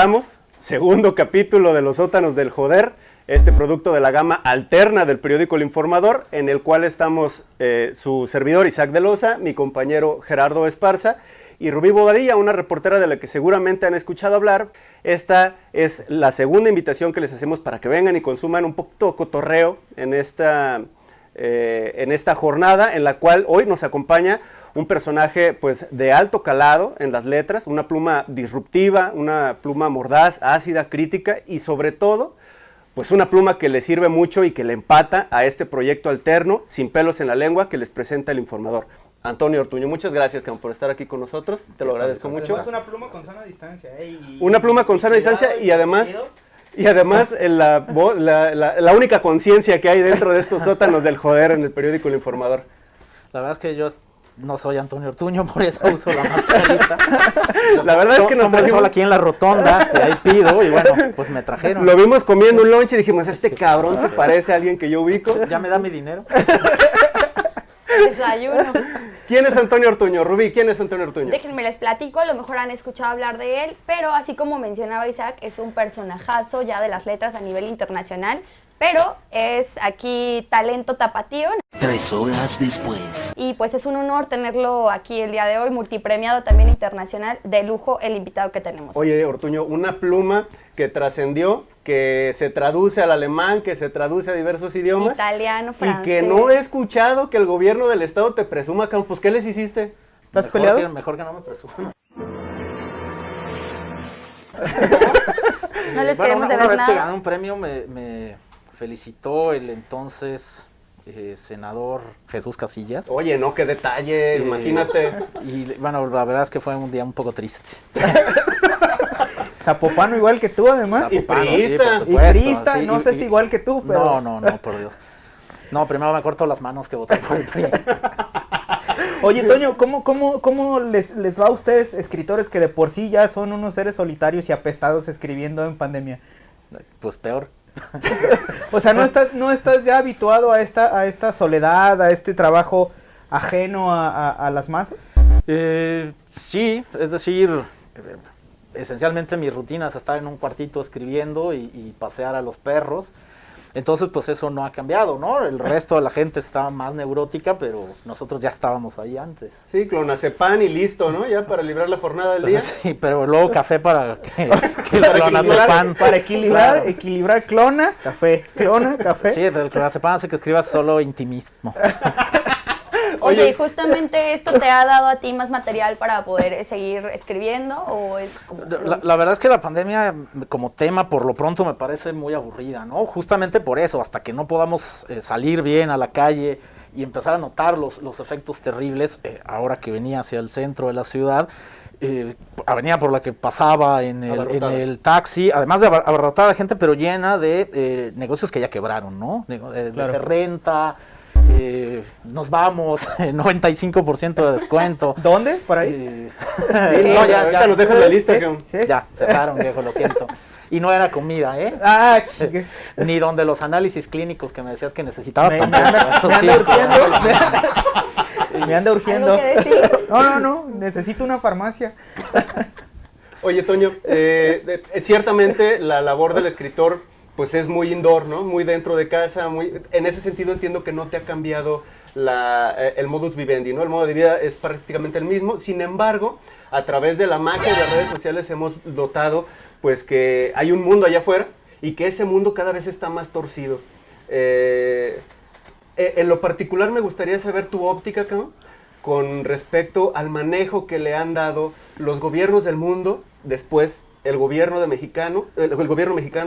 Empezamos, segundo capítulo de Los Sótanos del Joder, este producto de la gama alterna del periódico El Informador, en el cual estamos su servidor Isaac de Loza, mi compañero Gerardo Esparza y Rubí Bobadilla, una reportera de la que seguramente han escuchado hablar. Esta es la segunda invitación que les hacemos para que vengan y consuman un poquito de cotorreo en esta jornada, en la cual hoy nos acompaña un personaje pues de alto calado en las letras, una pluma disruptiva, una pluma mordaz, ácida, crítica y sobre todo pues una pluma que le sirve mucho y que le empata a este proyecto alterno sin pelos en la lengua que les presenta El Informador. Antonio Ortuño, muchas gracias por estar aquí con nosotros, te lo agradezco mucho. Además, una pluma con sana distancia. Una pluma con sana distancia y además la única conciencia que hay dentro de estos sótanos del joder en el periódico El Informador. La verdad es que yo no soy Antonio Ortuño, por eso uso la mascarita. La verdad es que nos trajimos aquí en la rotonda, y ahí pido, y bueno, pues me trajeron. Lo vimos comiendo un lunch y dijimos, cabrón se parece a alguien que yo ubico. Ya me da mi dinero. Desayuno. ¿Quién es Antonio Ortuño? Rubí, ¿quién es Antonio Ortuño? Déjenme les platico, a lo mejor han escuchado hablar de él, pero así como mencionaba Isaac, es un personajazo ya de las letras a nivel internacional, pero es aquí talento tapatío. 3 horas después. Y pues es un honor tenerlo aquí el día de hoy, multipremiado también internacional, de lujo el invitado que tenemos. Oye, Ortuño, una pluma que trascendió, que se traduce al alemán, que se traduce a diversos idiomas. Italiano, francés. Y que no he escuchado que el gobierno del estado te presuma, pues ¿qué les hiciste? ¿Estás peleado? Mejor que no me presuma. No les queremos deber una vez nada. que gané un premio me felicitó el entonces senador Jesús Casillas. Oye, no, qué detalle, imagínate. Y bueno, la verdad es que fue un día un poco triste. Zapopano igual que tú, además. Y priista. Sí, por supuesto, Priista, sí, no sé si igual que tú, pero... No, por Dios. No, primero me corto las manos que voté por el PRI. Oye, Toño, ¿cómo les va a ustedes, escritores que de por sí ya son unos seres solitarios y apestados escribiendo en pandemia? Pues peor. O sea, ¿no estás ya habituado a esta soledad, a este trabajo ajeno a las masas? Sí, es decir, esencialmente mi rutina es estar en un cuartito escribiendo y pasear a los perros. Entonces, pues eso no ha cambiado, ¿no? El resto de la gente está más neurótica, pero nosotros ya estábamos ahí antes. Sí, clonazepam y listo, ¿no? Ya para librar la jornada del día. Sí, pero luego café para que el clonazepam... Para equilibrar clona, café. Sí, el clonazepam hace que escribas solo intimismo. Oye, ¿y justamente esto te ha dado a ti más material para poder seguir escribiendo o es como...? La verdad es que la pandemia como tema por lo pronto me parece muy aburrida, ¿no? Justamente por eso, hasta que no podamos salir bien a la calle y empezar a notar los efectos terribles, ahora que venía hacia el centro de la ciudad, avenida por la que pasaba en el taxi, además de abarrotada de gente, pero llena de negocios que ya quebraron, ¿no? Claro. Se renta... nos vamos, 95% de descuento. ¿Dónde? ¿Por ahí? Sí, no, ahorita nos dejan la lista. ¿Sí? Ya, cerraron, viejo, lo siento. Y no era comida, ¿eh? Ah, chique. Ni donde los análisis clínicos que me decías que necesitabas Me tampoco. anda urgiendo. ¿Algo que decir? No, necesito una farmacia. Oye, Toño, ciertamente la labor del escritor pues es muy indoor, ¿no? Muy dentro de casa, en ese sentido entiendo que no te ha cambiado el modus vivendi, ¿no? El modo de vida es prácticamente el mismo. Sin embargo, a través de la magia de las redes sociales hemos notado pues que hay un mundo allá afuera y que ese mundo cada vez está más torcido. En lo particular me gustaría saber tu óptica, ¿no? Con respecto al manejo que le han dado los gobiernos del mundo después el gobierno mexicano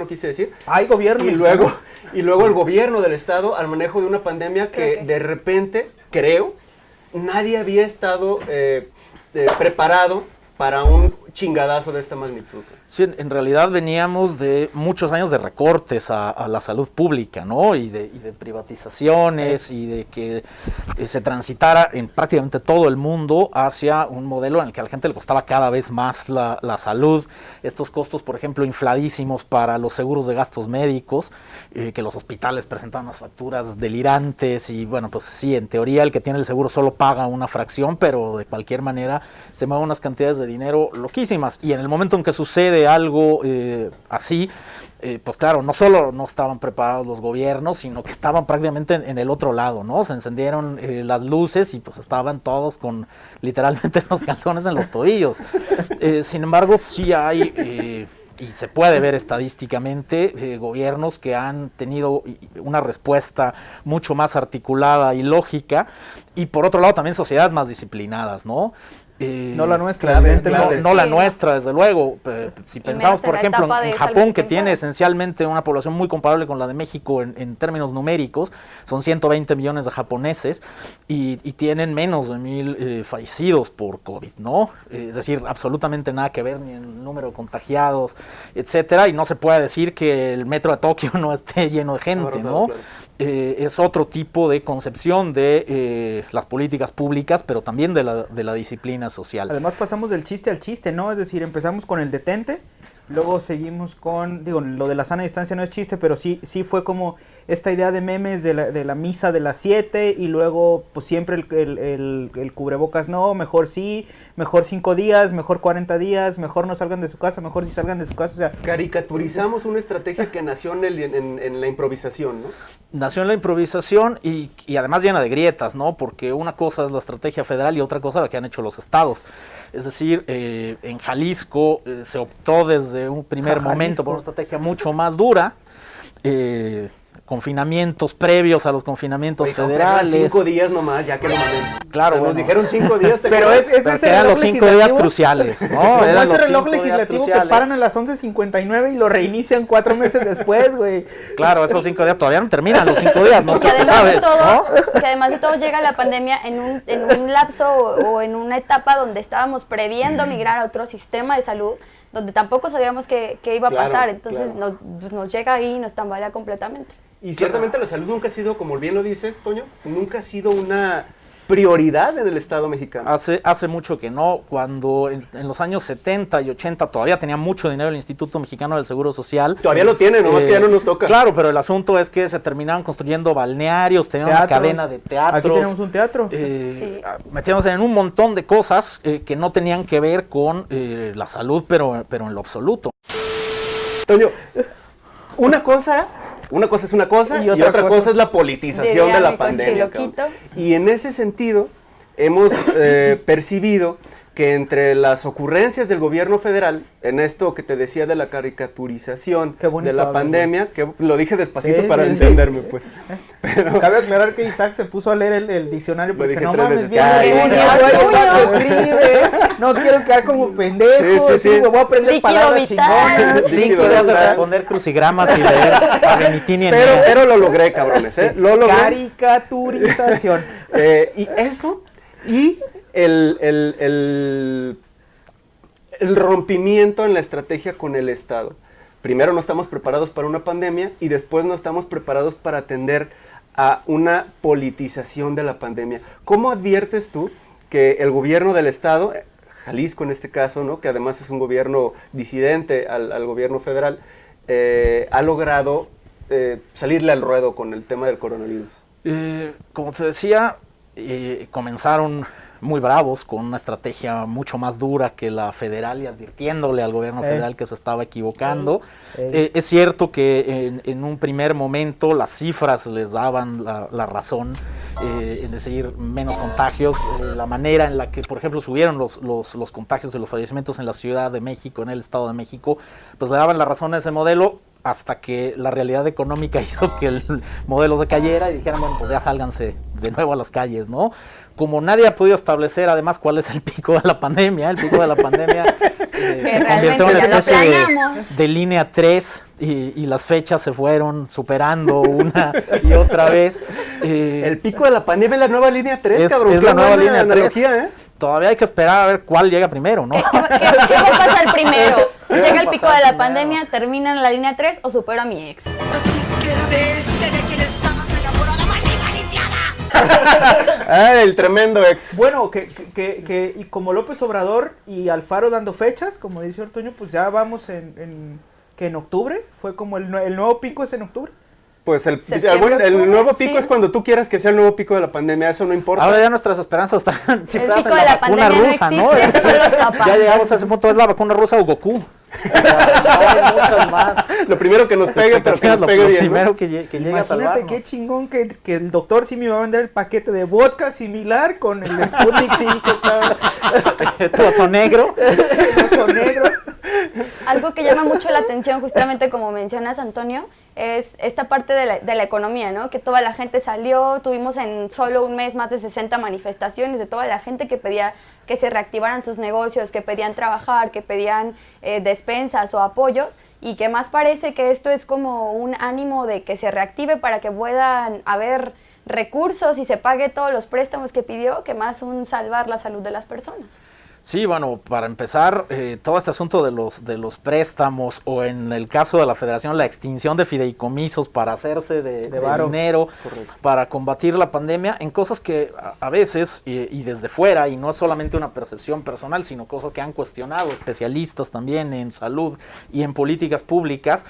quise decir. Hay gobierno. Y luego el gobierno del estado al manejo de una pandemia que de repente, creo, nadie había estado preparado para un chingadazo de esta magnitud. Sí, en realidad veníamos de muchos años de recortes a la salud pública, ¿no? Y de privatizaciones y de que se transitara en prácticamente todo el mundo hacia un modelo en el que a la gente le costaba cada vez más la salud. Estos costos, por ejemplo, infladísimos para los seguros de gastos médicos, que los hospitales presentaban unas facturas delirantes y bueno, pues sí, en teoría el que tiene el seguro solo paga una fracción, pero de cualquier manera se mueven unas cantidades de dinero loquísimas. Y en el momento en que sucede sucede algo así, pues claro, no solo no estaban preparados los gobiernos, sino que estaban prácticamente en el otro lado, ¿no? Se encendieron las luces y pues estaban todos con literalmente los calzones en los tobillos. Sin embargo, sí hay, y se puede ver estadísticamente, gobiernos que han tenido una respuesta mucho más articulada y lógica, y por otro lado también sociedades más disciplinadas, ¿no? No la nuestra, claro, evidentemente. No la nuestra, desde luego. Si pensamos, por ejemplo, en Japón, que tiene tiene esencialmente una población muy comparable con la de México en términos numéricos, son 120 millones de japoneses y tienen menos de 1,000 fallecidos por COVID, ¿no? Es decir, absolutamente nada que ver ni en el número de contagiados, etcétera, y no se puede decir que el metro de Tokio no esté lleno de gente, ¿no? Claro. Es otro tipo de concepción de las políticas públicas, pero también de la disciplina social. Además pasamos del chiste al chiste, ¿no? Es decir, empezamos con el detente, luego seguimos con, digo, lo de la sana distancia no es chiste, pero sí fue como esta idea de memes de la misa de las 7 y luego pues siempre el cubrebocas no, mejor sí, mejor 5 días, mejor 40 días, mejor no salgan de su casa, mejor si salgan de su casa, o sea... Caricaturizamos una estrategia que nació en la improvisación, ¿no? Nació en la improvisación y además llena de grietas, ¿no? Porque una cosa es la estrategia federal y otra cosa la que han hecho los estados. Es decir, en Jalisco se optó desde un primer momento por una estrategia mucho más dura, confinamientos previos a los confinamientos federales. 5 días nomás, ya que lo mandé. Claro, o sea, bueno. nos dijeron 5 días. Pero Eran los 5 días cruciales, ¿no? Como Eran ese los reloj 5 días legislativo que cruciales. paran a las 11:59 y lo reinician 4 meses después, güey. Claro, esos 5 días todavía no terminan los 5 días, no Y sé si además sabes, de todo, ¿no? que además de todo llega la pandemia en un lapso o en una etapa donde estábamos previendo migrar a otro sistema de salud, donde tampoco sabíamos qué iba a Claro, pasar. Entonces claro. nos llega ahí y nos tambalea completamente. Y ciertamente la salud nunca ha sido, como bien lo dices, Toño, nunca ha sido una prioridad en el Estado mexicano. Hace mucho que no, cuando en los años 70 y 80 todavía tenía mucho dinero el Instituto Mexicano del Seguro Social. Todavía lo tiene, nomás que ya no nos toca. Claro, pero el asunto es que se terminaban construyendo balnearios, tenían una Teatros. cadena de teatros. Aquí tenemos un teatro. Sí. Metiéndose en un montón de cosas que no tenían que ver con la salud, pero en lo absoluto. Toño, una cosa es una cosa y otra cosa es la politización Diría de la mi pandemia. Conchiloquito. cabrón. Y en ese sentido hemos percibido que entre las ocurrencias del gobierno federal, en esto que te decía de la caricaturización Qué bonito de la hablas, pandemia, que lo dije despacito Sí, para sí, sí. entenderme, pues. Pero, Cabe aclarar que Isaac se puso a leer el diccionario porque dije no 3 mames, veces. bien Ay, Antonio, ay, güey, Antonio. Isaac escribe, no quiero quedar como pendejo, Sí, sí, sí. güey, voy a aprender Líquido palabras vital. chingonas. Sí, 5 de días de verdad. responder crucigramas y leer a Benitín y Eneas. pero lo logré, cabrones, ¿eh? Lo logré. Caricaturización. Y eso, y el rompimiento en la estrategia con el Estado. Primero no estamos preparados para una pandemia y después no estamos preparados para atender a una politización de la pandemia. ¿Cómo adviertes tú que el gobierno del Estado, Jalisco en este caso, ¿no? Que además es un gobierno disidente al gobierno federal, ha logrado salirle al ruedo con el tema del coronavirus? Como te decía, comenzaron muy bravos con una estrategia mucho más dura que la federal y advirtiéndole al gobierno federal que se estaba equivocando. Es cierto que en un primer momento las cifras les daban la razón, es decir, menos contagios, la manera en la que, por ejemplo, subieron los contagios y los fallecimientos en la Ciudad de México, en el Estado de México, pues le daban la razón a ese modelo, hasta que la realidad económica hizo que el modelo se cayera y dijeran, bueno, pues ya sálganse de nuevo a las calles, ¿no? Como nadie ha podido establecer además cuál es el pico de la pandemia, se convirtió en una ya lo especie planeamos. de línea 3 y las fechas se fueron superando una y otra vez. El pico de la pandemia es la nueva línea 3, cabrón. Es Qué la nueva buena línea 3. analogía, ¿eh? Todavía hay que esperar a ver cuál llega primero, ¿no? ¿Qué va a pasar primero? ¿Llega el pico de la pandemia, termina en la línea 3 o supero a mi ex? Así es que era de este de quien estabas enamorada, maldita lisiada. Ah, el tremendo ex. Bueno, y como López Obrador y Alfaro dando fechas, como dice Ortuño, pues ya vamos en octubre, fue como el nuevo pico es en octubre. Pues el Septiembre, el octubre, nuevo pico sí. es cuando tú quieras que sea el nuevo pico de la pandemia, eso no importa. Ahora ya nuestras esperanzas están cifradas pico en de la la vacuna pandemia no rusa, ¿no? existe, son los papás. Ya llegamos a ese punto, es la vacuna rusa o Goku. O sea, no hay muchas más. Lo primero que nos pegue, pero que nos Lo pegue bien, ¿no? primero que llegue a Imagínate salvarnos. qué chingón que el doctor sí me va a vender el paquete de vodka similar con el Sputnik 5, cabrón. Trozo negro. El oso negro. Algo que llama mucho la atención, justamente como mencionas, Antonio, es esta parte de la economía, ¿no? Que toda la gente salió, tuvimos en solo un mes más de 60 manifestaciones de toda la gente que pedía que se reactivaran sus negocios, que pedían trabajar, que pedían despensas o apoyos, y que más parece que esto es como un ánimo de que se reactive para que puedan haber recursos y se pague todos los préstamos que pidió, que más un salvar la salud de las personas. Sí, bueno, para empezar, todo este asunto de los préstamos o en el caso de la Federación, la extinción de fideicomisos para hacerse de varo. dinero, para combatir la pandemia, en cosas que a veces, y desde fuera, y no es solamente una percepción personal, sino cosas que han cuestionado especialistas también en salud y en políticas públicas.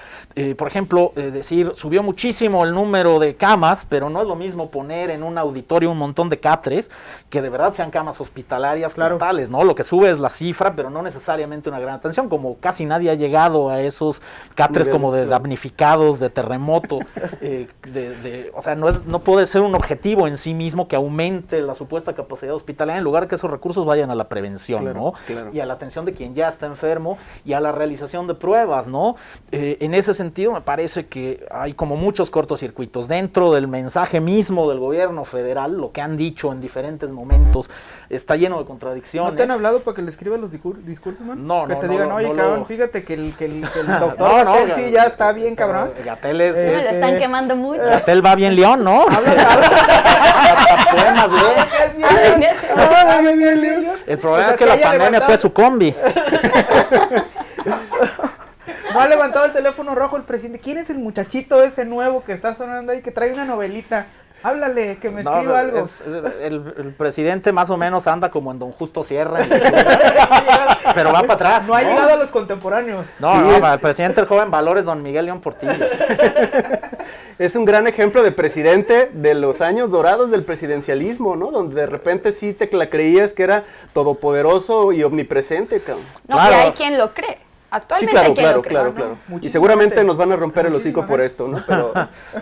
Por ejemplo, decir, subió muchísimo el número de camas, pero no es lo mismo poner en un auditorio un montón de catres que de verdad sean camas hospitalarias Claro. totales, ¿no? Lo que sube es la cifra, pero no necesariamente una gran atención, como casi nadie ha llegado a esos catres Niveles, como de claro. damnificados, de terremoto, o sea, no puede ser un objetivo en sí mismo que aumente la supuesta capacidad hospitalaria, en lugar que esos recursos vayan a la prevención, Claro, ¿no? claro. Y a la atención de quien ya está enfermo y a la realización de pruebas, ¿no? En ese sentido me parece que hay como muchos cortocircuitos dentro del mensaje mismo del gobierno federal, lo que han dicho en diferentes momentos, está lleno de contradicciones. ¿No te han hablado para que le escribas los discursos, man? No, que no, te no digan, lo- oye, no cabrón, lo- fíjate que el doctor No, Gatell sí ya está bien, cabrón. Gatell es, Me lo es- están quemando mucho. Gatell va bien León, ¿no? Hasta poemas, lee. El problema O sea, es que que la haya pandemia levantado- fue su combi. No ha levantado el teléfono rojo el presidente. ¿Quién es el muchachito ese nuevo que está sonando ahí, que trae una novelita? Háblale, que me No, escriba algo. el presidente más o menos anda como en Don Justo Sierra, pero va para atrás. No ha llegado a los contemporáneos. No, Sí, no, es- el presidente el joven Valores, Don Miguel León Portillo. Es un gran ejemplo de presidente de los años dorados del presidencialismo, ¿no? Donde de repente sí te la creías que era todopoderoso y omnipresente, cabrón. No, Claro. que hay quien lo cree. Sí, Actualmente claro, hay quien claro, lo cree. claro, ¿no? claro. Y Muchísima seguramente gente. nos van a romper el hocico Muchísima por gente. esto, ¿no? Pero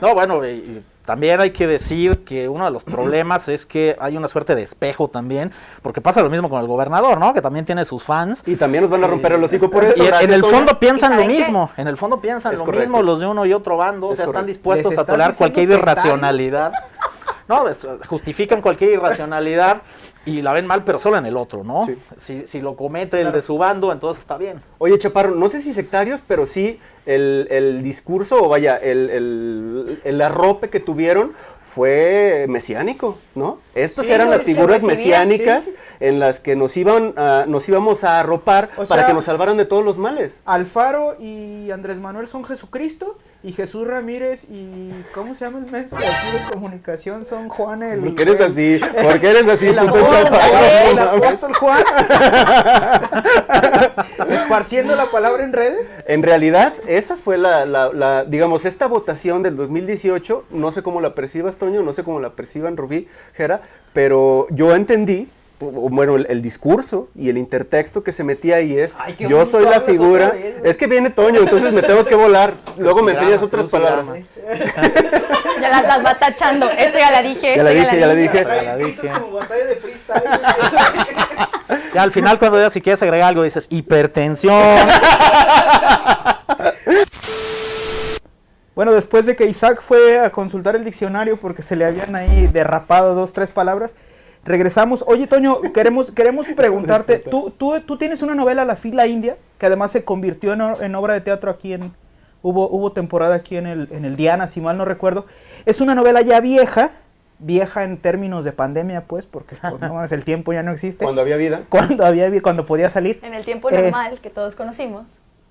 No, bueno, y también hay que decir que uno de los problemas es que hay una suerte de espejo también, porque pasa lo mismo con el gobernador, ¿no? Que también tiene sus fans. y también nos van a romper el hocico por esto. Y gracias, en el Toño. fondo piensan ¿Y lo saben qué? mismo, en el fondo piensan Es lo correcto. mismo los de uno y otro bando, o Es sea, están correcto. dispuestos ¿Les a estás tolerar diciendo cualquier sectarios? irracionalidad. No, justifican cualquier irracionalidad y la ven mal, pero solo en el otro, ¿no? Sí. Si lo comete el de su bando, entonces está bien. Oye, Chaparro, no sé si sectarios, pero sí el discurso, o vaya, el arrope que tuvieron fue mesiánico, ¿no? Estas Sí, eran las se figuras recibía, mesiánicas sí. en las que nos íbamos a arropar O para sea, que nos salvaran de todos los males. Alfaro y Andrés Manuel son Jesucristo, y Jesús Ramírez y ¿cómo se llama el menso de aquí de comunicación? Son Juan el... ¿Por qué eres así? ¿Por qué eres así, El puto apóstol, Chaparro? el apóstol Juan. Esparciendo la palabra en redes. En realidad, esa fue digamos, esta votación del 2018, no sé cómo la percibas, Toño, no sé cómo la perciban Rubí, Jera, pero yo entendí, bueno, el discurso y el intertexto que se metía ahí es, Ay, qué yo bonito soy la hablas figura, otra vez, güey. es que viene Toño, entonces me tengo que volar, luego me enseñas otras palabras. Ya las va tachando. Esta ya la dije. Ya la esta dije, ya la dije. Trae la escritos dije. como batalla de freestyle. Ya al final cuando ya si quieres agregar algo dices hipertensión. Bueno, después de que Isaac fue a consultar el diccionario porque se le habían ahí derrapado 2, 3 palabras, regresamos. Oye, Toño, queremos preguntarte, tú tienes una novela, La fila india, que además se convirtió en obra de teatro aquí hubo temporada aquí en el Diana, si mal no recuerdo. Es una novela ya vieja en términos de pandemia, pues, porque pues, no mames, el tiempo ya no existe. Cuando había vida. Cuando podía salir. En el tiempo normal que todos conocimos.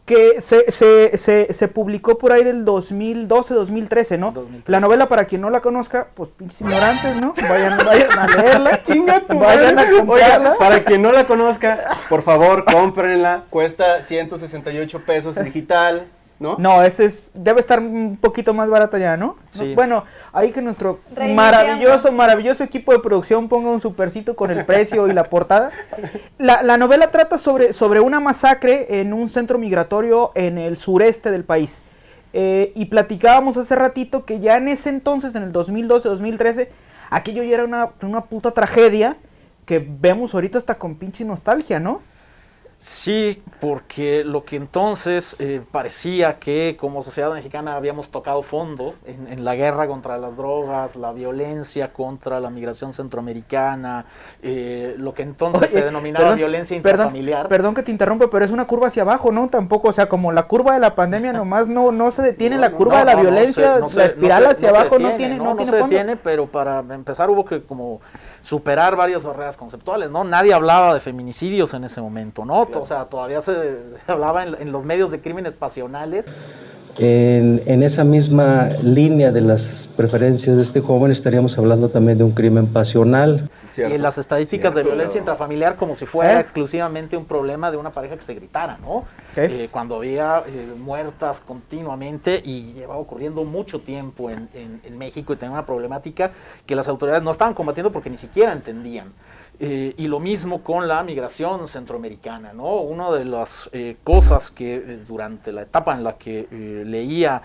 Que se publicó por ahí del 2012, 2013, ¿no? 2013. La novela, para quien no la conozca, pues pinches ignorantes, ¿no? Vayan a leerla. Chinga tu Vayan a madre. comprarla. Oiga, para quien no la conozca, por favor, cómprenla. Cuesta 168 pesos digital. ¿no? No, debe estar un poquito más barata ya, ¿no? Sí. Bueno, ahí que nuestro Reiniciamos. maravilloso equipo de producción ponga un supercito con el precio y la portada. La novela trata sobre una masacre en un centro migratorio en el sureste del país. Y platicábamos hace ratito que ya en ese entonces, en el 2012-2013, aquello ya era una puta tragedia que vemos ahorita hasta con pinche nostalgia, ¿no? Sí, porque lo que entonces parecía que como sociedad mexicana habíamos tocado fondo en la guerra contra las drogas, la violencia contra la migración centroamericana, lo que entonces se denominaba violencia intrafamiliar. Perdón que te interrumpa, pero es una curva hacia abajo, ¿no? Tampoco, o sea, como la curva de la pandemia nomás no se detiene, la curva de la violencia, la espiral hacia abajo no tiene se fondo. detiene, pero para empezar hubo que como superar varias barreras conceptuales, ¿no? Nadie hablaba de feminicidios en ese momento, ¿no? O sea, todavía se hablaba en los medios de crímenes pasionales. En esa misma línea de las preferencias de este joven estaríamos hablando también de un crimen pasional. Y en las estadísticas de violencia intrafamiliar como si fuera exclusivamente un problema de una pareja que se gritara, ¿no? Cuando había muertas continuamente y llevaba ocurriendo mucho tiempo en México y tenía una problemática que las autoridades no estaban combatiendo porque ni siquiera entendían. Y lo mismo con la migración centroamericana, ¿no? Una de las cosas que durante la etapa en la que leía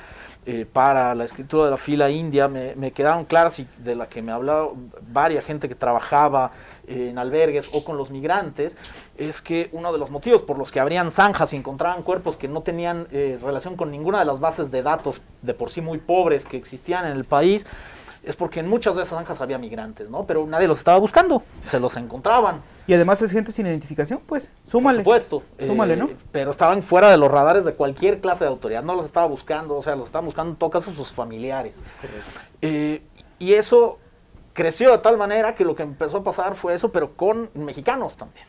para la escritura de la fila india me quedaron claras y de la que me hablaba varias gente que trabajaba en albergues o con los migrantes, es que uno de los motivos por los que abrían zanjas y encontraban cuerpos que no tenían relación con ninguna de las bases de datos de por sí muy pobres que existían en el país, es porque en muchas de esas zanjas había migrantes, ¿no? Pero nadie los estaba buscando, se los encontraban. Y además es gente sin identificación, pues, súmale. Por supuesto. Súmale, ¿no? Pero estaban fuera de los radares de cualquier clase de autoridad, no los estaba buscando, o sea, los estaban buscando en todo caso sus familiares. Y eso creció de tal manera que lo que empezó a pasar fue eso, pero con mexicanos también.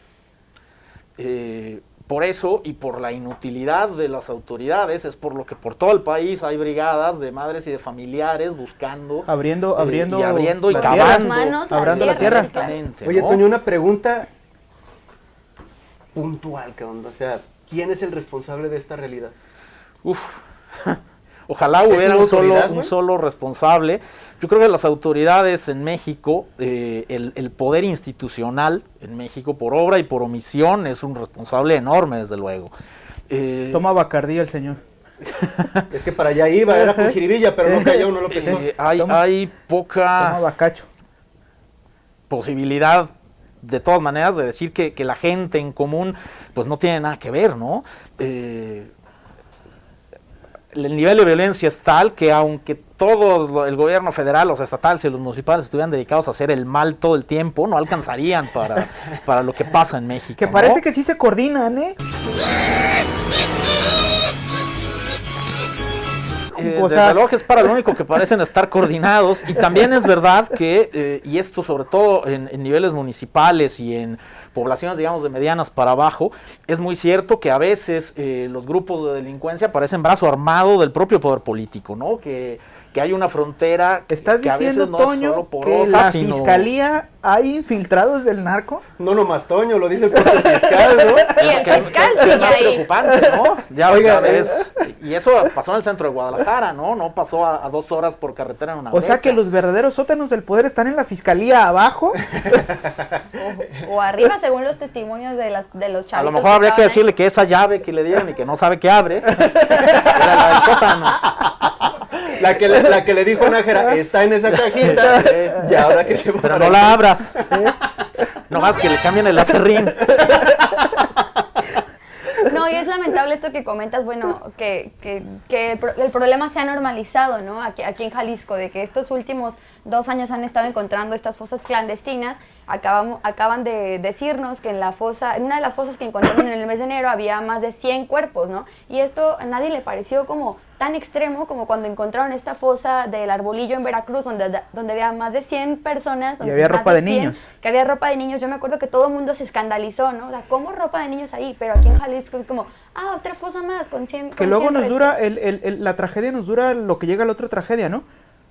Por eso y por la inutilidad de las autoridades es por lo que por todo el país hay brigadas de madres y de familiares buscando, abriendo y la cavando, las manos, abriendo la tierra. Exactamente, Oye, ¿no? Toño, una pregunta puntual, cabrón. O sea, ¿quién es el responsable de esta realidad? Uf. Ojalá ¿Es hubiera una un autoridad, solo responsable. Yo creo que las autoridades en México, el poder institucional en México, por obra y por omisión, es un responsable enorme, desde luego. Toma Bacardí el señor. Es que para allá iba, era con jiribilla, pero no cayó, no lo pescó. Hay poca Toma Bacacho. posibilidad, de todas maneras, de decir que la gente en común pues no tiene nada que ver, ¿no? El nivel de violencia es tal que aunque todo el gobierno federal, los estatales y los municipales estuvieran dedicados a hacer el mal todo el tiempo, no alcanzarían para lo que pasa en México. Que parece que sí se coordinan, ¿eh? Desde luego que es para lo único que parecen estar coordinados, y también es verdad que, y esto sobre todo en niveles municipales y en poblaciones, digamos, de medianas para abajo, es muy cierto que a veces los grupos de delincuencia parecen brazo armado del propio poder político, ¿no? Que hay una frontera ¿Estás que a veces diciendo, no Toño, es solo que porosa, la sino... fiscalía hay infiltrados del narco? No nomás Toño, lo dice el propio fiscal, ¿no? Y el fiscal es sigue más ahí. preocupante, ¿no? Ya Oiga, ves, y eso pasó en el centro de Guadalajara, ¿no? No pasó a 2 horas por carretera en una O sea brecha. que los verdaderos sótanos del poder están en la fiscalía abajo. O arriba, según los testimonios de los chavitos. A lo mejor habría que estaban ahí. decirle que esa llave que le dieron y que no sabe que abre, era la del sótano. La que le dijo Nájera, está en esa cajita, y ahora que se va Pero para no la allá. abras. No más que le cambien el acerrín. No, y es lamentable esto que comentas, bueno, que el problema se ha normalizado, ¿no? Aquí en Jalisco, de que estos últimos 2 años han estado encontrando estas fosas clandestinas. Acaban de decirnos que en una de las fosas que encontraron en el mes de enero había más de 100 cuerpos, ¿no? Y esto a nadie le pareció como tan extremo como cuando encontraron esta fosa del Arbolillo en Veracruz, donde había más de 100 personas. Y había más ropa de 100, niños. Que había ropa de niños. Yo me acuerdo que todo el mundo se escandalizó, ¿no? O sea, ¿cómo ropa de niños ahí? Pero aquí en Jalisco es como, otra fosa más con 100 Que luego nos restos. dura, la tragedia nos dura lo que llega a la otra tragedia, ¿no?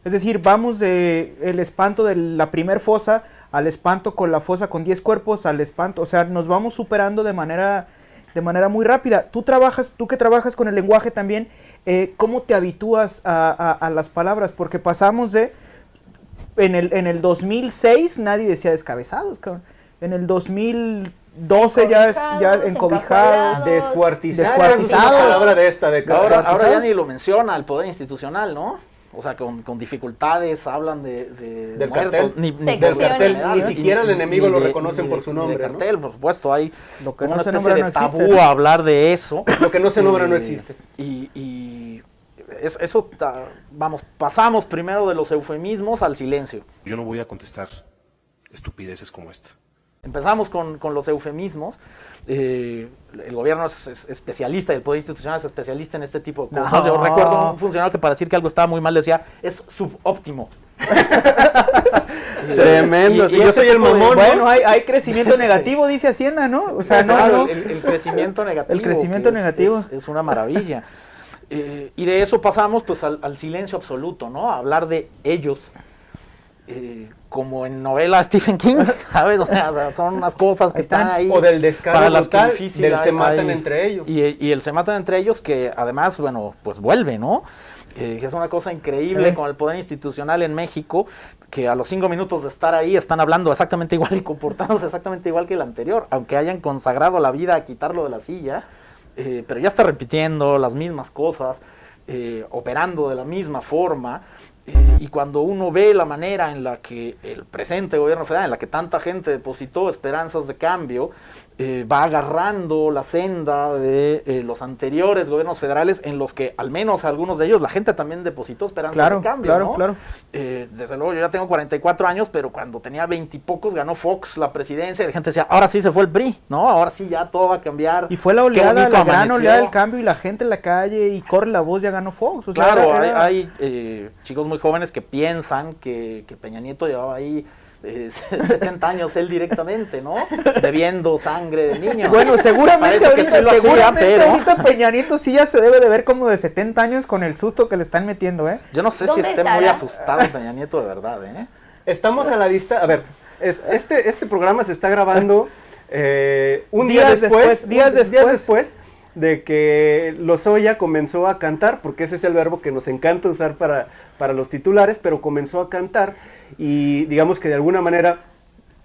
Es decir, vamos de el espanto de la primer fosa al espanto con la fosa con 10 cuerpos, al espanto, o sea, nos vamos superando de manera muy rápida. Tú que trabajas con el lenguaje también, ¿cómo te habitúas a las palabras? Porque pasamos de, en el 2006 nadie decía descabezados, cabrón. En el 2012 ya encobijados, descuartizados. La palabra de esta década. Ahora ya ni lo menciona el Poder Institucional, ¿no? O sea, con dificultades hablan del muertos, cartel. Del cartel. Ni siquiera el enemigo lo reconocen por su nombre. Del cartel, ¿no? Por supuesto, hay lo que una no se especie nombra de no tabú existe. a hablar de eso. Lo que no se nombra no existe. Y eso, vamos, pasamos primero de los eufemismos al silencio. Yo no voy a contestar estupideces como esta. Empezamos con los eufemismos. El gobierno es especialista y el Poder Institucional es especialista en este tipo de cosas. No. Yo recuerdo un funcionario que para decir que algo estaba muy mal decía, es subóptimo. Tremendo. Y yo soy el mamón, ¿no? Bueno, hay crecimiento negativo, dice Hacienda, ¿no? O sea, claro, el crecimiento negativo. El crecimiento negativo. Es una maravilla. Y de eso pasamos pues al silencio absoluto, ¿no? A hablar de ellos. Como en novela Stephen King, ¿sabes? O sea, son unas cosas que están ahí. O del descaro para las brutal, que difícil del se matan entre ellos. Y el se matan entre ellos que además, bueno, pues vuelve, ¿no? Que es una cosa increíble con el Poder Institucional en México, que a los 5 minutos de estar ahí están hablando exactamente igual y comportándose exactamente igual que el anterior, aunque hayan consagrado la vida a quitarlo de la silla, pero ya está repitiendo las mismas cosas, operando de la misma forma. Y cuando uno ve la manera en la que el presente gobierno federal, en la que tanta gente depositó esperanzas de cambio, va agarrando la senda de los anteriores gobiernos federales en los que al menos algunos de ellos la gente también depositó esperanzas de cambio, ¿no? Claro. Desde luego yo ya tengo 44 años, pero cuando tenía 20 y pocos ganó Fox la presidencia y la gente decía, ahora sí se fue el PRI, ¿no? Ahora sí ya todo va a cambiar. Y fue la oleada, la gran oleada del cambio y la gente en la calle y corre la voz, ya ganó Fox. O sea, claro, hay chicos muy jóvenes que piensan que Peña Nieto llevaba ahí 70 años él directamente, ¿no? Bebiendo sangre de niños. Bueno, seguramente ahorita, ahorita Peña Nieto sí ya se debe de ver como de 70 años con el susto que le están metiendo, ¿eh? Yo no sé si esté muy asustado Peña Nieto de verdad, ¿eh? Estamos a la vista, a ver, este programa se está grabando un día después de que Lozoya comenzó a cantar, porque ese es el verbo que nos encanta usar para los titulares, pero comenzó a cantar y digamos que de alguna manera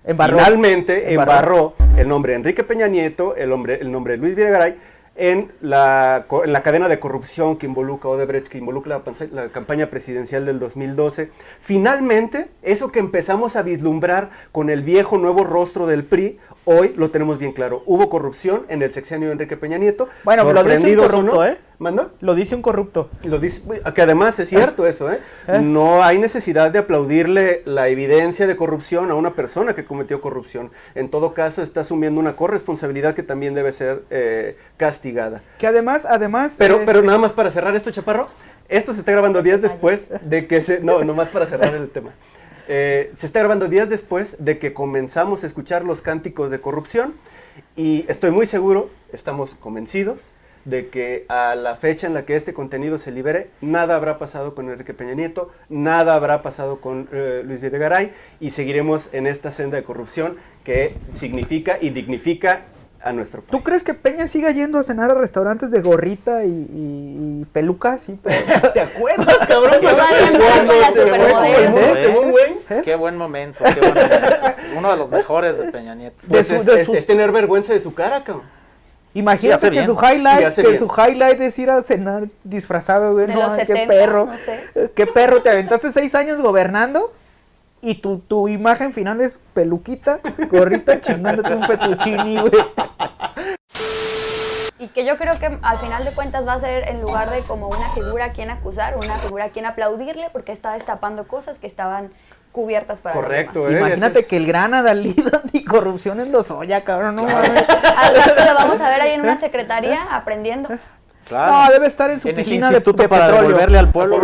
finalmente embarró el nombre de Enrique Peña Nieto, el nombre de Luis Videgaray, en la cadena de corrupción que involucra Odebrecht, que involucra la campaña presidencial del 2012. Finalmente, eso que empezamos a vislumbrar con el viejo nuevo rostro del PRI, hoy lo tenemos bien claro. Hubo corrupción en el sexenio de Enrique Peña Nieto. Bueno, lo dice un corrupto, ¿eh? ¿Manda? Lo dice un corrupto. Lo dice, que además es cierto eso, ¿eh? No hay necesidad de aplaudirle la evidencia de corrupción a una persona que cometió corrupción. En todo caso, está asumiendo una corresponsabilidad que también debe ser castigada. Que además... Pero nada más para cerrar esto, Chaparro, esto se está grabando días después de que no, nomás para cerrar el tema. Se está grabando días después de que comenzamos a escuchar los cánticos de corrupción y estoy muy seguro, estamos convencidos de que a la fecha en la que este contenido se libere, nada habrá pasado con Enrique Peña Nieto, nada habrá pasado con Luis Videgaray y seguiremos en esta senda de corrupción que significa y dignifica a nuestro país. ¿Tú crees que Peña siga yendo a cenar a restaurantes de gorrita y peluca? Sí, ¿te acuerdas, cabrón? Qué buen momento, qué buen momento. Uno de los mejores de Peña Nieto. Pues es tener vergüenza de su cara, cabrón. Imagínate que su highlight es ir a cenar disfrazado, güey. No, 70, qué perro. no sé. Qué perro, te aventaste 6 años gobernando y tu imagen final es peluquita, gorrita, chingándote un fettuccini, güey. Y que yo creo que al final de cuentas va a ser, en lugar de como una figura a quien acusar, una figura a quien aplaudirle, porque está destapando cosas que estaban cubiertas para correcto, los demás. Imagínate que el gran adalid anticorrupción es Lozoya, cabrón, no mames. Al rato lo vamos a ver ahí en una secretaría aprendiendo. Claro. No, debe estar en su en piscina el instituto de para petróleo. devolverle al pueblo.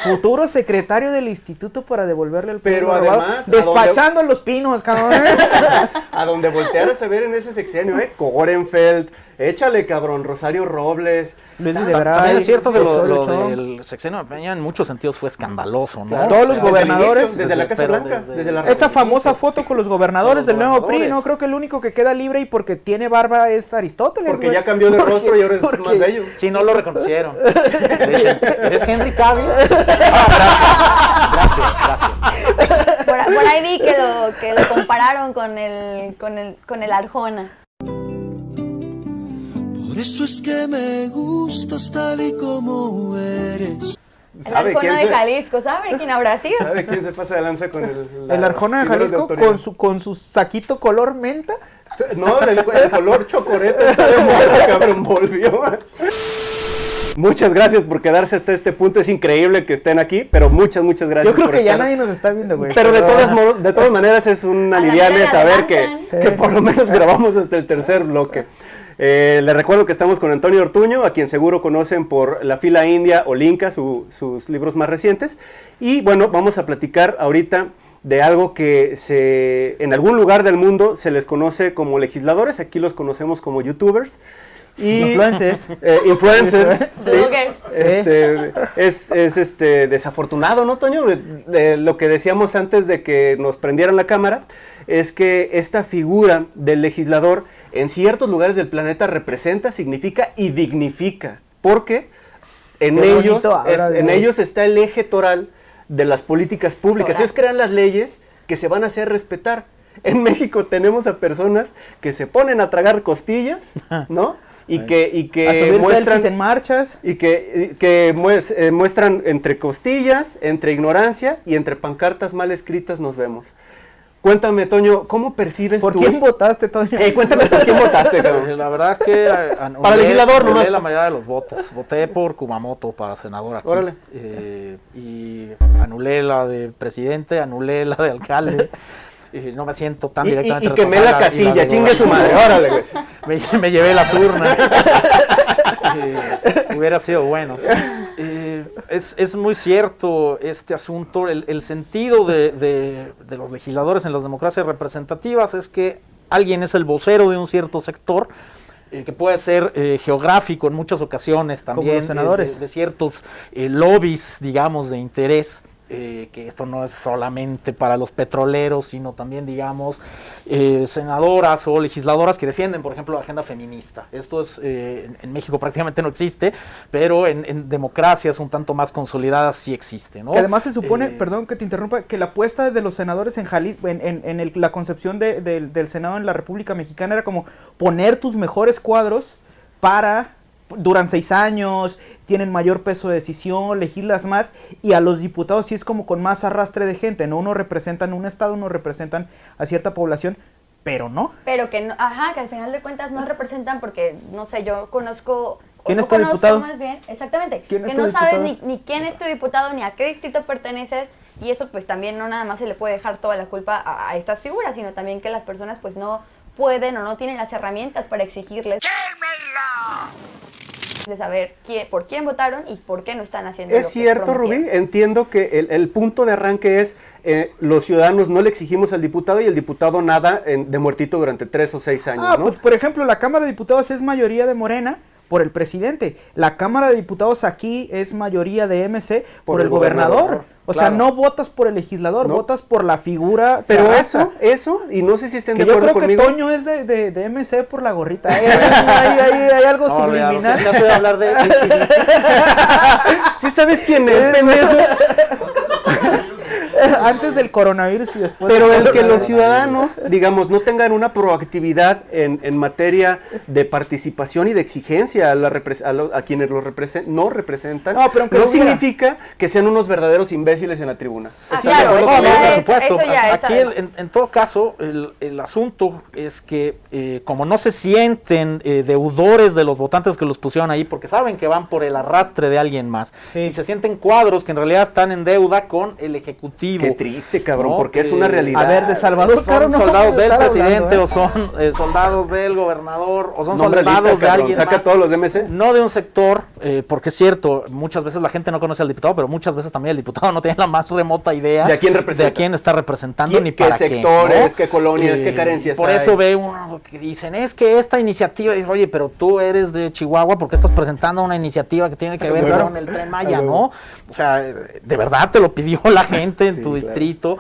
futuro secretario del instituto para devolverle el Pero pueblo robado, además, despachando los pinos, cabrón. A donde voltearas a ver en ese sexenio, Korenfeld, échale, cabrón, Rosario Robles. Luis de También Bray, es cierto que José lo Lechón. del sexenio de Peña en muchos sentidos fue escandaloso, ¿no? Claro, Todos los desde el gobernadores, inicio, desde la Casa pero Blanca, desde- desde la Esa famosa foto con los gobernadores Con los del nuevo PRI, gobernadores. ¿no? Creo que el único que queda libre y porque tiene barba es Aristóteles. Porque güey. ya cambió de Porque- rostro y ahora es porque- más bello. Sí, no lo reconocieron. Le dicen, ¿eres Henry Cavill? Gracias. Por ahí vi que lo compararon con el Arjona. Por eso es que me gustas tal y como eres. El ¿Sabe quién Arjona de se, Jalisco, ¿sabe quién habrá sido? ¿Sabe quién se pasa de lanza con el El Arjona de figuras Jalisco autoridad? con su saquito color menta. No, el color chocoreta está de moda, cabrón, volvió. Muchas gracias por quedarse hasta este punto. Es increíble que estén aquí, pero muchas gracias. Yo creo por que ya estar. nadie nos está viendo, güey. Pero de todas maneras es un A la aliviane mitad le saber que adelantan. por lo menos grabamos hasta el tercer bloque. Les recuerdo que estamos con Antonio Ortuño, a quien seguro conocen por La Fila India o Linca, sus libros más recientes. Y bueno, vamos a platicar ahorita de algo que en algún lugar del mundo se les conoce como legisladores, aquí los conocemos como youtubers. Y, Influencers. Influencers, sí. Bloggers. Es desafortunado, ¿no, Toño? De lo que decíamos antes de que nos prendieran la cámara, es que esta figura del legislador en ciertos lugares del planeta representa, significa y dignifica, porque en Qué ellos, bonito habla de en hoy. ellos está el eje toral de las políticas públicas. Ellos crean las leyes que se van a hacer respetar. En México tenemos a personas que se ponen a tragar costillas, ¿no? Y A que subir muestran selfies en marchas. y muestran entre costillas, entre ignorancia y entre pancartas mal escritas nos vemos. Cuéntame, Toño, ¿cómo percibes ¿Por tú? quién votaste, Toño? Cuéntame, ¿por quién votaste, cabrón? La verdad es que Para legislador anulé nomás. la mayoría de los votos. Voté por Kumamoto para senador aquí. Órale. Y anulé la de presidente, anulé la de alcalde. Y no me siento tan directamente Y quemé la responsable. casilla, de chingue su madre, gobernador. órale, güey. Me llevé las urnas. Hubiera sido bueno. Es muy cierto este asunto. El sentido de los legisladores en las democracias representativas es que alguien es el vocero de un cierto sector, que puede ser geográfico en muchas ocasiones también, los senadores. de ciertos lobbies, digamos, de interés. Que esto no es solamente para los petroleros, sino también, digamos, senadoras o legisladoras que defienden, por ejemplo, la agenda feminista. Esto es en México prácticamente no existe, pero en democracias un tanto más consolidadas sí existe, ¿no? Que además se supone, perdón que te interrumpa, que la apuesta de los senadores en Jalisco, la concepción del Senado en la República Mexicana era como poner tus mejores cuadros duran 6 años, tienen mayor peso de decisión, legislas más, y a los diputados sí es como con más arrastre de gente, ¿no? Uno representan un estado, uno representan a cierta población, pero no. Pero que no, que al final de cuentas no representan porque, no sé, yo conozco... ¿Quién no es tu conozco diputado? más bien, exactamente, ¿Quién es que tu no sabes diputado? ni quién es tu diputado, ni a qué distrito perteneces, y eso pues también no nada más se le puede dejar toda la culpa a estas figuras, sino también que las personas pues no pueden o no tienen las herramientas para exigirles de saber por quién votaron y por qué no están haciendo lo Es que cierto, prometieron. Rubí, entiendo que el punto de arranque es los ciudadanos no le exigimos al diputado y el diputado nada de muertito durante 3 o 6 años, ¿no? Pues por ejemplo, la Cámara de Diputados es mayoría de Morena por el presidente. La Cámara de Diputados aquí es mayoría de MC por el gobernador. O sea, claro. no votas por el legislador, No. votas por la figura. Pero que arrasa. eso, y no sé si estén Que de yo acuerdo creo conmigo. que Toño es de MC por la gorrita. Hay algo No, olvidado, subliminal. ya se va a hablar de ¿Sí sabes quién es, pendejo? Antes del coronavirus y después. Pero del el que los coronavirus. ciudadanos, digamos, no tengan una proactividad en materia de participación y de exigencia a quienes no representan, No, pero aunque no lo hubiera. significa que sean unos verdaderos imbéciles en la tribuna. ¿Están de claro, acuerdo eso conmigo? ya por es- supuesto. eso ya es Aquí, además. en todo caso, el asunto es que como no se sienten deudores de los votantes que los pusieron ahí, porque saben que van por el arrastre de alguien más, Sí. y se sienten cuadros que en realidad están en deuda con el Ejecutivo. Qué triste, cabrón, ¿no? porque es una realidad. A ver, de Salvador Caro Son no soldados vamos a del estar presidente hablando, o son soldados del gobernador o son Nombre soldados lista, de cabrón, alguien saca más. todos los de MC. No de un sector porque es cierto, muchas veces la gente no conoce al diputado, pero muchas veces también el diputado no tiene la más remota idea de a quién representa, de a quién está representando, ni para qué sectores, ¿no? qué colonias, qué carencias por hay. eso ve uno que dicen, es que esta iniciativa, oye, pero tú eres de Chihuahua, ¿por qué estás presentando una iniciativa que tiene que ver con el Tren Maya, no? O sea, de verdad te lo pidió la gente en tu distrito,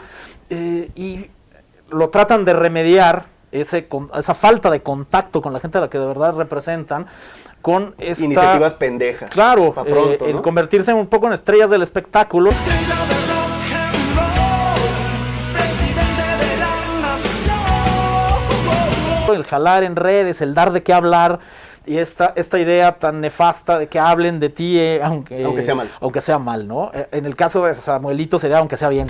y lo tratan de remediar esa falta de contacto con la gente a la que de verdad representan, con esta... iniciativas pendejas. Claro, pronto, el ¿no? convertirse un poco en estrellas del espectáculo. El jalar en redes, el dar de qué hablar, y esta idea tan nefasta de que hablen de ti, aunque sea mal. Aunque sea mal, ¿no? En el caso de Samuelito sería aunque sea bien.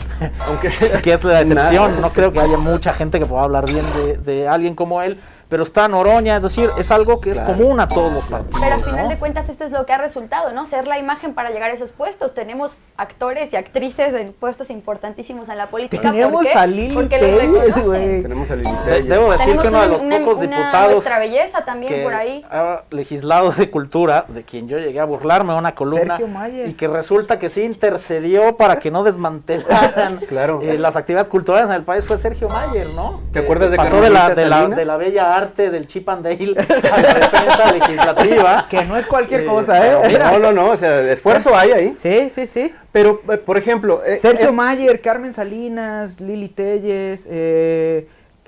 Aunque sea que es la excepción. nada. No creo que haya mucha gente que pueda hablar bien de alguien como él, pero está Noroña, es decir, es algo que es común a todos los partidos. Pero al final ¿no? de cuentas esto es lo que ha resultado, ¿no? Ser la imagen para llegar a esos puestos. Tenemos actores y actrices en puestos importantísimos en la política. Tenemos ¿Por qué? a Lili Porque los Telles, reconocen. güey. Tenemos a Lili Debo Telles. decir Tenemos que uno de los pocos diputados nuestra belleza también que por ahí. ha legislado de cultura, de quien yo llegué a burlarme en una columna, Sergio Mayer. y que resulta que sí intercedió para que no desmantelaran Claro. las actividades culturales en el país, fue Sergio Mayer, ¿no? ¿Te acuerdas de pasó de la Carmelita bella arte del Chip and Dale a la defensa legislativa? Que no es cualquier cosa, ¿eh? No, o sea, esfuerzo hay ahí. Sí. Pero, por ejemplo... Sergio Mayer, Carmen Salinas, Lili Telles,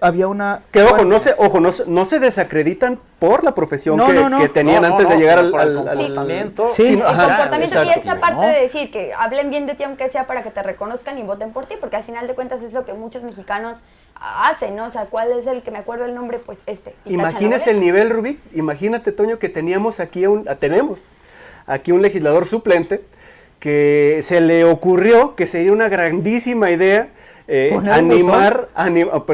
había una... Que no se desacreditan por la profesión No. que tenían antes de llegar sino por el al comportamiento. Sí. El comportamiento y esta parte ¿no? de decir que hablen bien de ti aunque sea para que te reconozcan y voten por ti, porque al final de cuentas es lo que muchos mexicanos hacen, ¿no? O sea, ¿cuál es el que me acuerdo el nombre? Pues este. Y Imagínese el nivel, Rubí. Imagínate, Toño, que tenemos aquí tenemos aquí un legislador suplente que se le ocurrió que sería una grandísima idea animar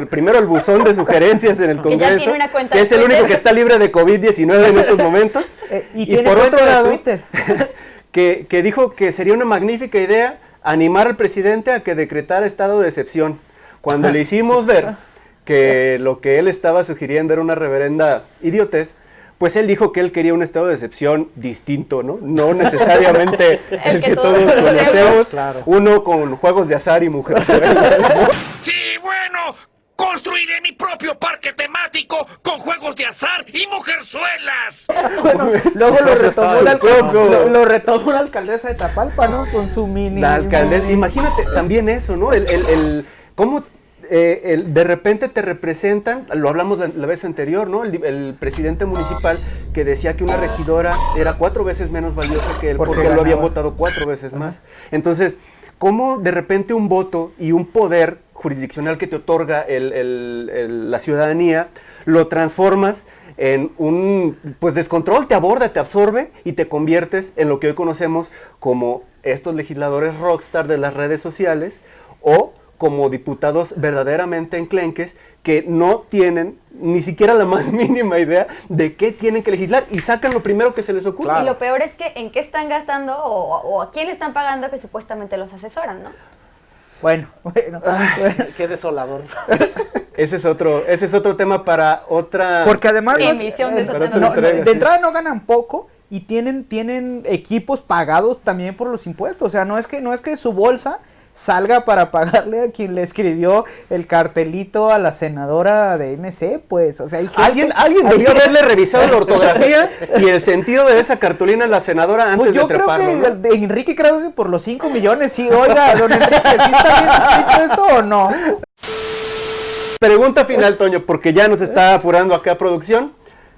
primero el buzón de sugerencias en el Que ya Congreso, tiene una cuenta que de es el Twitter. único que está libre de COVID-19 en estos momentos. y por tiene otro cuenta de lado, Twitter. que dijo que sería una magnífica idea animar al presidente a que decretara estado de excepción. Cuando le hicimos ver que lo que él estaba sugiriendo era una reverenda idiotez, pues él dijo que él quería un estado de excepción distinto, ¿no? No necesariamente el que todos conocemos, claro. Uno con juegos de azar y mujeres. Sí, bueno, construiré mi propio parque temático con juegos de azar y mujerzuelas. Bueno, luego lo retomó la alcaldesa de Tapalpa, ¿no? Con su mini... La alcaldesa, imagínate también eso, ¿no? Cómo de repente te representan, lo hablamos la vez anterior, ¿no? El presidente municipal que decía que una regidora era 4 veces menos valiosa que él porque lo habían votado 4 veces más. Entonces, ¿cómo de repente un voto y un poder jurisdiccional que te otorga la ciudadanía lo transformas en un descontrol, te aborda, te absorbe y te conviertes en lo que hoy conocemos como estos legisladores rockstar de las redes sociales o como diputados verdaderamente enclenques que no tienen ni siquiera la más mínima idea de qué tienen que legislar y sacan lo primero que se les ocurre. Y lo peor es que en qué están gastando o a quién le están pagando que supuestamente los asesoran, ¿no? Bueno. Qué desolador. Ese es otro tema para otra Porque además emisión de para otra no, entrega, de sí. entrada no ganan poco y tienen equipos pagados también por los impuestos. O sea, no es que su bolsa salga para pagarle a quien le escribió el cartelito a la senadora de MC, pues, o sea, Alguien debió haberle revisado la ortografía y el sentido de esa cartulina a la senadora antes de treparlo, creo que ¿no? de Enrique Krause por los 5 millones, sí, oiga, don Enrique, ¿sí está bien escrito esto o no? Pregunta final, Toño, porque ya nos está apurando acá producción.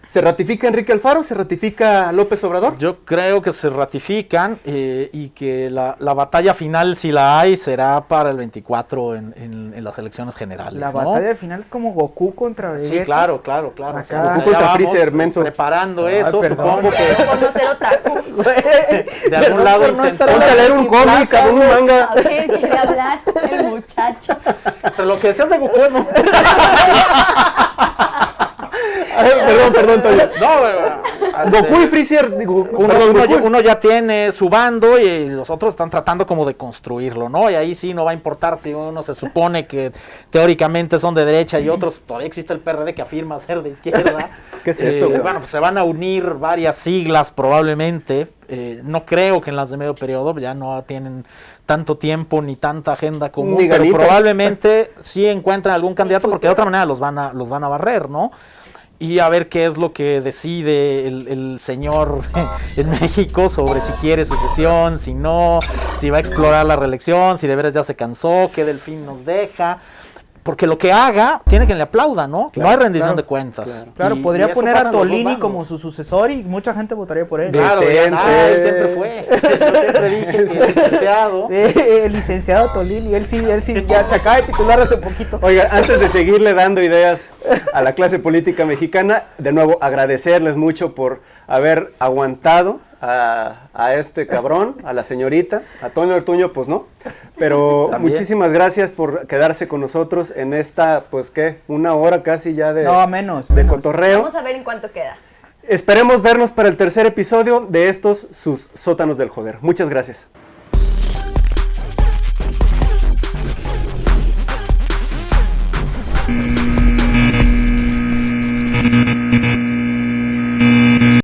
¿Se ratifica Enrique Alfaro? ¿Se ratifica López Obrador? Yo creo que se ratifican y que la batalla final, si la hay, será para el 24 en las elecciones generales. La ¿no? batalla final es como Goku contra Vegeta. Sí, claro. Acá. O sea, Goku ya contra vamos Freezer, menso. preparando eso, perdón. supongo que Por no ser otaku. de algún lado por no estar intentando. Ponte a leer un cómic, a un manga. A ver, quiere hablar el muchacho. Pero lo que decías de Goku, ¿no? Perdón, Toño. No, Goku y Freezer, digo, Uno ya tiene su bando y los otros están tratando como de construirlo, ¿no? Y ahí sí no va a importar si uno se supone que teóricamente son de derecha y otros, todavía existe el PRD que afirma ser de izquierda. ¿Qué es eso, güey? Bueno, pues se van a unir varias siglas probablemente. No creo que en las de medio periodo ya no tienen tanto tiempo ni tanta agenda común, Ni pero ganitas. probablemente sí encuentran algún candidato porque de otra manera los van a barrer, ¿no? Y a ver qué es lo que decide el señor en México sobre si quiere sucesión, si no, si va a explorar la reelección, si de veras ya se cansó, qué Delfín nos deja. Porque lo que haga, tiene que le aplauda, ¿no? Claro, no hay rendición claro, de cuentas. Claro, Y podría eso poner pasa a en los dos Tolini bandos. como su sucesor y mucha gente votaría por él. Claro, Detente. él siempre fue. Yo siempre dije que licenciado. Sí, el licenciado Tolini, él sí ya se acaba de titular hace poquito. Oiga, antes de seguirle dando ideas a la clase política mexicana, de nuevo agradecerles mucho por haber aguantado a este cabrón, a la señorita, a Toño Ortuño, pues no, pero También. muchísimas gracias por quedarse con nosotros en esta, pues qué, una hora casi ya de, No, menos. de cotorreo. Vamos a ver en cuánto queda. Esperemos vernos para el tercer episodio de estos sus sótanos del joder. Muchas gracias.